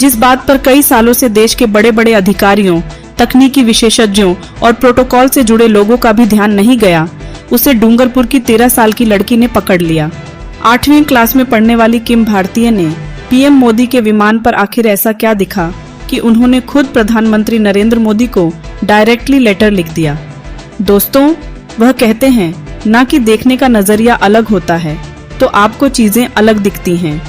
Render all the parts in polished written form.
जिस बात पर कई सालों से देश के बड़े बड़े अधिकारियों, तकनीकी विशेषज्ञों और प्रोटोकॉल से जुड़े लोगों का भी ध्यान नहीं गया, उसे डूंगरपुर की 13 साल की लड़की ने पकड़ लिया। 8वीं क्लास में पढ़ने वाली किम भारतीय ने पीएम मोदी के विमान पर आखिर ऐसा क्या दिखा कि उन्होंने खुद प्रधानमंत्री नरेंद्र मोदी को डायरेक्टली लेटर लिख दिया। दोस्तों, वह कहते हैं ना कि देखने का नजरिया अलग होता है तो आपको चीजें अलग दिखती हैं।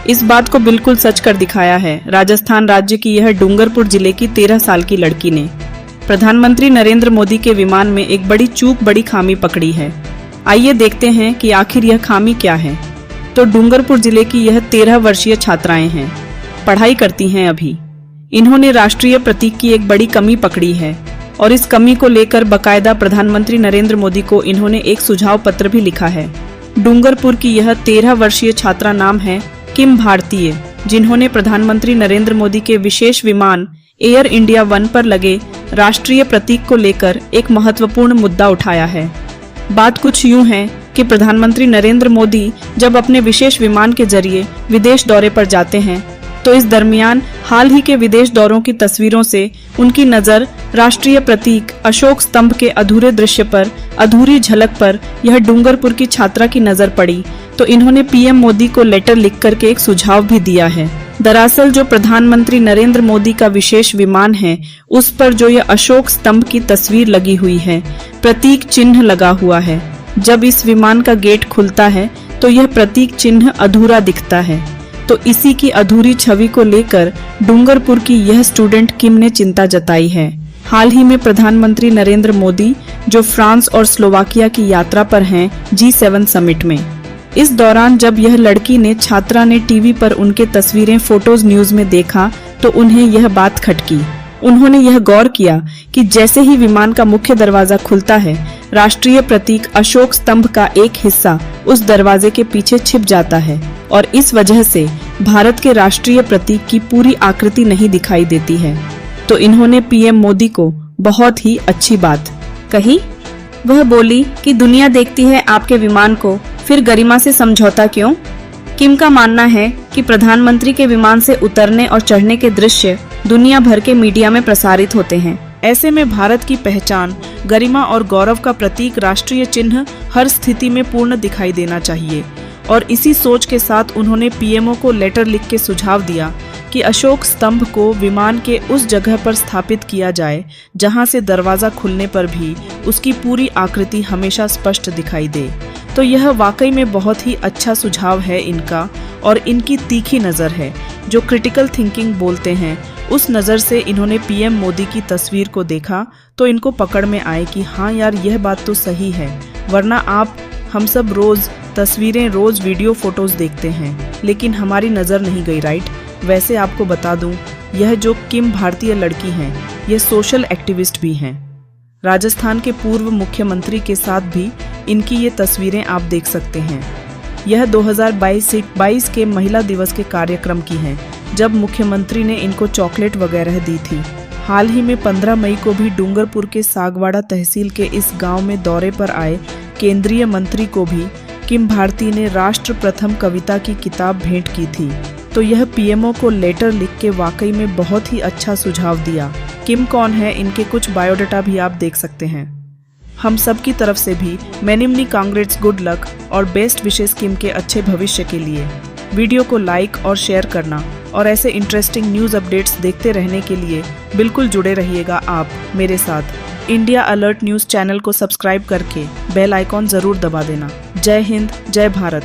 इस बात को बिल्कुल सच कर दिखाया है राजस्थान राज्य की यह डूंगरपुर जिले की 13 साल की लड़की ने। प्रधानमंत्री नरेंद्र मोदी के विमान में एक बड़ी चूक, बड़ी खामी पकड़ी है। आइए देखते हैं कि आखिर यह खामी क्या है। तो डूंगरपुर जिले की यह 13 वर्षीय छात्राएं हैं, पढ़ाई करती हैं अभी। इन्होंने राष्ट्रीय प्रतीक की एक बड़ी कमी पकड़ी है और इस कमी को लेकर बकायदा प्रधानमंत्री नरेंद्र मोदी को इन्होंने एक सुझाव पत्र भी लिखा है। डूंगरपुर की यह 13 वर्षीय छात्रा नाम है किम भारतीय, जिन्होंने प्रधानमंत्री नरेंद्र मोदी के विशेष विमान एयर इंडिया 1 पर लगे राष्ट्रीय प्रतीक को लेकर एक महत्वपूर्ण मुद्दा उठाया है। बात कुछ यूं है कि प्रधानमंत्री नरेंद्र मोदी जब अपने विशेष विमान के जरिए विदेश दौरे पर जाते हैं तो इस दरमियान हाल ही के विदेश दौरों की तस्वीरों से उनकी नजर राष्ट्रीय प्रतीक अशोक स्तंभ के अधूरे दृश्य पर, अधूरी झलक पर यह डूंगरपुर की छात्रा की नजर पड़ी तो इन्होंने पीएम मोदी को लेटर लिख करके एक सुझाव भी दिया है। दरअसल जो प्रधानमंत्री नरेंद्र मोदी का विशेष विमान है उस पर जो यह अशोक स्तंभ की तस्वीर लगी हुई है, प्रतीक चिन्ह लगा हुआ है। जब इस विमान का गेट खुलता है तो यह प्रतीक चिन्ह अधूरा दिखता है। तो इसी की अधूरी छवि को लेकर डूंगरपुर की यह स्टूडेंट किम ने चिंता जताई है। हाल ही में प्रधानमंत्री नरेंद्र मोदी जो फ्रांस और स्लोवाकिया की यात्रा पर हैं G7 समिट में, इस दौरान जब यह लड़की ने छात्रा ने टीवी पर उनके तस्वीरें फोटोज न्यूज में देखा तो उन्हें यह बात खटकी। उन्होंने यह गौर किया कि जैसे ही विमान का मुख्य दरवाजा खुलता है, राष्ट्रीय प्रतीक अशोक स्तंभ का एक हिस्सा उस दरवाजे के पीछे छिप जाता है और इस वजह से भारत के राष्ट्रीय प्रतीक की पूरी आकृति नहीं दिखाई देती है। तो इन्होंने पीएम मोदी को बहुत ही अच्छी बात कही। वह बोली कि दुनिया देखती है आपके विमान को, फिर गरिमा से समझौता क्यों? किम का मानना है कि प्रधानमंत्री के विमान से उतरने और चढ़ने के दृश्य दुनिया भर के मीडिया में प्रसारित होते हैं। ऐसे में भारत की पहचान, गरिमा और गौरव का प्रतीक राष्ट्रीय चिन्ह हर स्थिति में पूर्ण दिखाई देना चाहिए। और इसी सोच के साथ उन्होंने पीएमओ को लेटर लिख के सुझाव दिया कि अशोक स्तंभ को विमान के उस जगह पर स्थापित किया जाए जहां से दरवाजा खुलने पर भी उसकी पूरी आकृति हमेशा स्पष्ट दिखाई दे। तो यह वाकई में बहुत ही अच्छा सुझाव है इनका, और इनकी तीखी नज़र है, जो क्रिटिकल थिंकिंग बोलते हैं, उस नज़र से इन्होंने पीएम मोदी की तस्वीर को देखा तो इनको पकड़ में आए कि हाँ यार, यह बात तो सही है। वरना हम सब रोज़ तस्वीरें, रोज़ वीडियो फोटोज देखते हैं, लेकिन हमारी नज़र नहीं गई, राइट? वैसे आपको बता दूं, यह जो किम भारतीय लड़की हैं, ये सोशल एक्टिविस्ट भी हैं। राजस्थान के पूर्व मुख्यमंत्री के साथ भी इनकी ये तस्वीरें आप देख सकते हैं। यह 2022 के महिला दिवस के कार्यक्रम की हैं, जब मुख्यमंत्री ने इनको चॉकलेट वगैरह दी थी। हाल ही में 15 मई को भी डूंगरपुर के सागवाड़ा तहसील के इस गांव में दौरे पर आए केंद्रीय मंत्री को भी किम भारती ने राष्ट्र प्रथम कविता की किताब भेंट की थी। तो यह पीएमओ को लेटर लिख के वाकई में बहुत ही अच्छा सुझाव दिया। किम कौन है, इनके कुछ बायोडाटा भी आप देख सकते हैं। हम सब की तरफ से भी मेनी कांग्रेट्स, गुड लक और बेस्ट विशेस किम के अच्छे भविष्य के लिए। वीडियो को लाइक और शेयर करना और ऐसे इंटरेस्टिंग न्यूज़ अपडेट्स देखते रहने के लिए बिल्कुल जुड़े रहिएगा आप मेरे साथ। इंडिया अलर्ट न्यूज़ चैनल को सब्सक्राइब करके बेल आइकॉन ज़रूर दबा देना। जय हिंद, जय भारत।